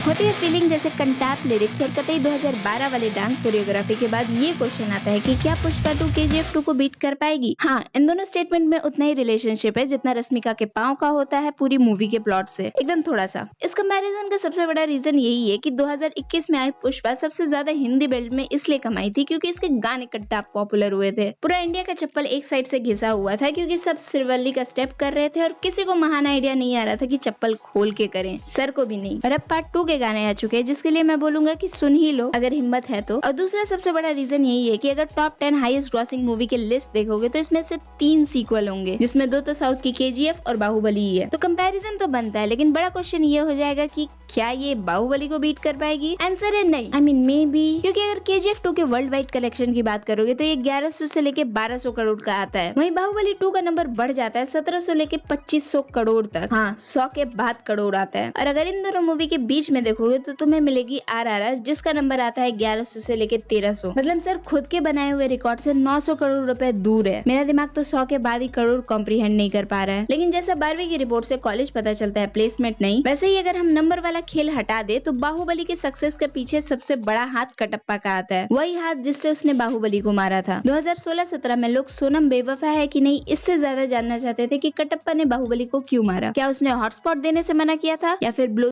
होती है फीलिंग जैसे कंटैप लिरिक्स और कतई 2012 वाले डांस कोरियोग्राफी के बाद ये क्वेश्चन आता है कि क्या पुष्पा 2 KGF 2 को बीट कर पाएगी। हाँ, इन दोनों स्टेटमेंट में उतना ही रिलेशनशिप है जितना रश्मिका के पाँव का होता है पूरी मूवी के प्लॉट से, एकदम थोड़ा सा। इस कंपैरिजन का सबसे बड़ा रीजन यही है कि 2021 में आई पुष्पा सबसे ज्यादा हिंदी बेल्ट में इसलिए कमाई थी क्योंकि इसके गाने कंटैप पॉपुलर हुए थे। पूरा इंडिया का चप्पल एक साइड से घिसा हुआ था क्योंकि सब सिरवल्ली का स्टेप कर रहे थे और किसी को महान आइडिया नहीं आ रहा था कि चप्पल खोल के करें, सर को भी नहीं। और अब पार्ट 2 के गाने आ चुके हैं जिसके लिए मैं बोलूंगा कि सुन ही लो अगर हिम्मत है तो। और दूसरा सबसे बड़ा रीजन यही है कि अगर टॉप 10 हाईएस्ट ग्रॉसिंग मूवी के लिस्ट देखोगे तो इसमें से 3 सीक्वल होंगे जिसमें 2 तो साउथ की KGF और बाहुबली ही है। तो कंपैरिजन तो बनता है, लेकिन बड़ा क्वेश्चन ये हो जाएगा कि क्या ये बाहुबली को बीट कर पाएगी? आंसर है नहीं, आई मीन मे बी, क्योंकि अगर KGF 2 के वर्ल्ड वाइड कलेक्शन की बात करोगे तो ये 1100 से लेके 1200 करोड़ का आता है। वहीं बाहुबली 2 का नंबर बढ़ जाता है 1700 लेके 2500 करोड़ तक। हाँ, 100 के बाद करोड़ आता है। और अगर इन दोनों मूवी के बीच में देखोगे तो तुम्हें मिलेगी RRR जिसका नंबर आता है 1100 से लेके 1300। मतलब सर खुद के बनाए हुए रिकॉर्ड से 900 करोड़ रुपए दूर है। मेरा दिमाग तो 100 के बाद ही करोड़ कॉम्प्रीहेंड नहीं कर पा रहा है। लेकिन जैसा 12वीं की रिपोर्ट से कॉलेज पता चलता है, प्लेसमेंट नहीं। वैसे ही अगर हम नंबर वाला खेल हटा दे तो बाहुबली के सक्सेस के पीछे सबसे बड़ा हाथ कटप्पा का आता है, वही हाथ जिससे उसने बाहुबली को मारा था। 2016-17 में लोग सोनम बेवफा है कि नहीं इससे ज्यादा जानना चाहते थे कि कटप्पा ने बाहुबली को क्यों मारा। क्या उसने हॉटस्पॉट देने से मना किया था या फिर blow.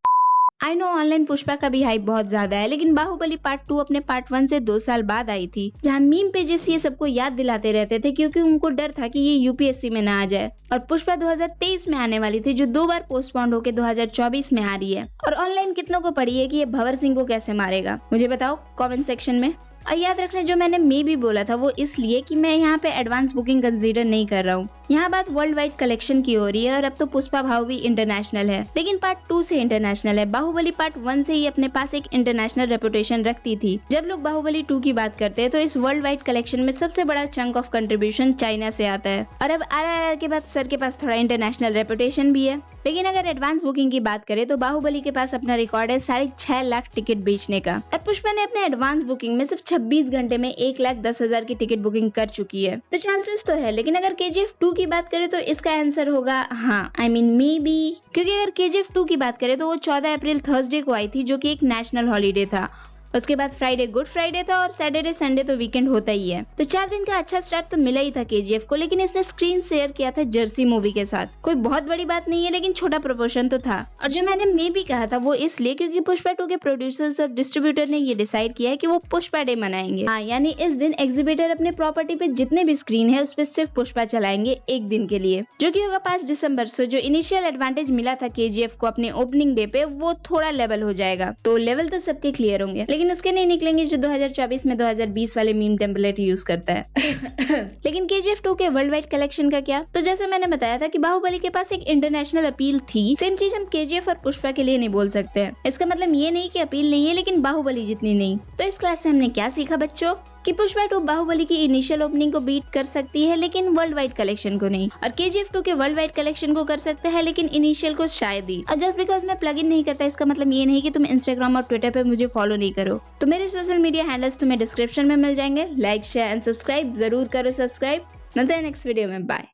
I know online Pushpa का भी हाइप बहुत ज्यादा है, लेकिन बाहुबली पार्ट 2 अपने पार्ट 1 से 2 साल बाद आई थी, जहां मीम पेजेस ये सबको याद दिलाते रहते थे क्योंकि उनको डर था कि ये UPSC में ना आ जाए। और पुष्पा 2023 में आने वाली थी जो 2 बार पोस्टपोन्ड होकर 2024 में आ रही है। और ऑनलाइन कितनों को पड़ी है कि ये भंवर सिंह को कैसे मारेगा, मुझे बताओ कमेंट सेक्शन में। और याद रखना जो मैंने मे भी बोला था वो इसलिए कि मैं यहाँ पे एडवांस बुकिंग कंसीडर नहीं कर रहा हूँ। यहाँ बात वर्ल्ड वाइड कलेक्शन की हो रही है और अब तो पुष्पा भाव भी इंटरनेशनल है, लेकिन पार्ट 2 से इंटरनेशनल है। बाहुबली पार्ट 1 से ही अपने पास एक इंटरनेशनल रेपुटेशन रखती थी। जब लोग बाहुबली 2 की बात करते हैं तो इस वर्ल्ड वाइड कलेक्शन में सबसे बड़ा चंक ऑफ कंट्रीब्यूशन चाइना से आता है। और अब RRR के बाद सर के पास थोड़ा इंटरनेशनल रेपुटेशन भी है। लेकिन अगर एडवांस बुकिंग की बात करें तो बाहुबली के पास अपना रिकॉर्ड है 6.5 लाख टिकट बेचने का। और पुष्पा ने अपने एडवांस बुकिंग में सिर्फ 26 घंटे में 1,10,000 की टिकट बुकिंग कर चुकी है। तो चांसेस तो है, लेकिन अगर KGF 2 की बात करें तो इसका आंसर होगा हाँ, आई मीन मे बी, क्योंकि अगर KGF 2 की बात करें तो वो 14 अप्रैल थर्सडे को आई थी जो कि एक नेशनल हॉलीडे था। उसके बाद फ्राइडे गुड फ्राइडे था और सैटरडे संडे तो वीकेंड होता ही है। तो 4 दिन का अच्छा स्टार्ट तो मिला ही था KGF को, लेकिन इसने स्क्रीन शेयर किया था जर्सी मूवी के साथ। कोई बहुत बड़ी बात नहीं है, लेकिन छोटा प्रोपोर्शन तो था। और जो मैंने मे भी कहा था वो इसलिए क्योंकि पुष्पा 2 के प्रोड्यूसर्स और डिस्ट्रीब्यूटर ने ये डिसाइड किया है कि वो पुष्पा डे मनाएंगे। हाँ, यानी इस दिन एग्जीबिटर अपने प्रॉपर्टी पे जितने भी स्क्रीन है उस पर सिर्फ पुष्पा चलाएंगे एक दिन के लिए, जो की होगा 5 दिसंबर। से जो इनिशियल एडवांटेज मिला था KGF को अपने ओपनिंग डे पे वो थोड़ा लेवल हो जाएगा। तो लेवल तो सबके क्लियर होंगे, लेकिन उसके नहीं निकलेंगे जो 2024 में 2020 वाले मीम टेम्पलेट यूज करता है। लेकिन KGF 2 के वर्ल्ड वाइड कलेक्शन का क्या? तो जैसे मैंने बताया था कि बाहुबली के पास एक इंटरनेशनल अपील थी, सेम चीज हम KGF और पुष्पा के लिए नहीं बोल सकते हैं। इसका मतलब ये नहीं कि अपील नहीं है, लेकिन बाहुबली जितनी नहीं। तो इस क्लास से हमने क्या सीखा बच्चों? कि पुष्पा 2 बाहुबली की इनिशियल ओपनिंग को बीट कर सकती है लेकिन वर्ल्ड वाइड कलेक्शन को नहीं, और KGF 2 के वर्ल्ड वाइड कलेक्शन को कर सकता है लेकिन इनिशियल को शायद ही। और जस्ट बिकॉज मैं प्लग इन नहीं करता इसका मतलब ये नहीं कि तुम इंस्टाग्राम और ट्विटर पे मुझे फॉलो नहीं करो। तो मेरे सोशल मीडिया हैंडल्स तुम्हें डिस्क्रिप्शन में मिल जाएंगे। लाइक शेयर एंड सब्सक्राइब जरूर करो। सब्सक्राइब। मिलते हैं नेक्स्ट वीडियो में, बाय।